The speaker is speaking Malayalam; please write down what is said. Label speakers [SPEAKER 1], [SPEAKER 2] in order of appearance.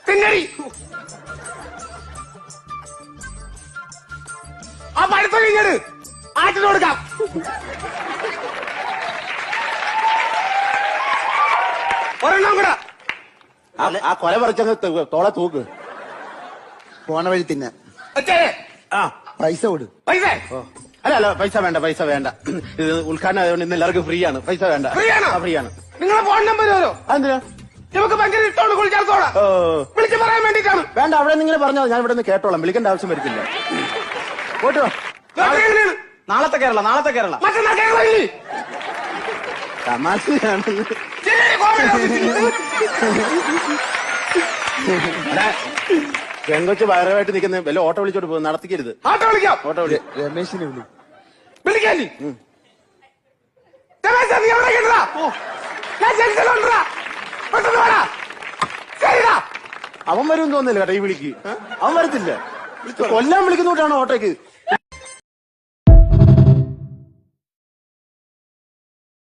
[SPEAKER 1] തിന്നടി. ആ പഴുത്ത കഴിഞ്ഞത് ആറ്റിന് കൊടുക്കാം. ഒരെണ്ണം കൂടെ.
[SPEAKER 2] ആ കൊല പറിച്ചങ്ങ് തോളെ തൂക്ക്.
[SPEAKER 3] പോണ വഴി തിന്നെ.
[SPEAKER 2] ആ
[SPEAKER 3] പൈസ കൊടു.
[SPEAKER 1] പൈസ
[SPEAKER 2] അല്ല പൈസ വേണ്ട, പൈസ വേണ്ട. ഇത് ഉദ്ഘാടനം ആയതുകൊണ്ട് ഇന്ന് എല്ലാവർക്കും ഫ്രീ ആണ്. പൈസ വേണ്ട.
[SPEAKER 1] ഫ്രീ ആണോ?
[SPEAKER 2] ഫ്രീ ആണ്.
[SPEAKER 1] നിങ്ങളെ ഫോൺ നമ്പർ തരോ?
[SPEAKER 2] അതെന്തിനാ?
[SPEAKER 1] നമുക്ക് ഭയങ്കര ഇഷ്ടമാണ് കുളിച്ചാത്തോടാ. വിളിച്ചു പറയാൻ വേണ്ടിട്ടാണ്.
[SPEAKER 2] വേണ്ട, അവിടെ നിങ്ങൾ പറഞ്ഞോ, ഞാൻ ഇവിടെ നിന്ന് കേട്ടോളാം. വിളിക്കേണ്ട ആവശ്യം വരത്തില്ല. പോട്ടോ. നാളത്തെ കേരള, നാളത്തെ കേരള.
[SPEAKER 1] മറ്റന്നാ കേരള ഇല്ലേ?
[SPEAKER 2] തമാശയാണ്. പെങ്കൊച്ച് വയറുമായിട്ട് നിൽക്കുന്ന വല്ല ഓട്ടോ വിളിച്ചോട്ട് പോകും. നടത്തിക്കരുത്.
[SPEAKER 1] ഓട്ടോ വിളിക്കാം.
[SPEAKER 2] ഓട്ടോ വിളി.
[SPEAKER 3] രമേശിനെ വിളി.
[SPEAKER 1] വിളിക്കാല്ലേ? രമേശ, നീ എവിടെ കേട്ടതാ? ഞാൻ ജംഗ്ഷനിലുണ്ടാ. പെട്ടെന്ന് വേടാ. ശരിടാ.
[SPEAKER 2] അവൻ വരും തോന്നില്ല കേട്ടോ ഈ വിളിക്ക്. അവൻ വരത്തില്ല. കൊല്ലാൻ വിളിക്കുന്നോട്ടാണ് ഓട്ടോയ്ക്ക്.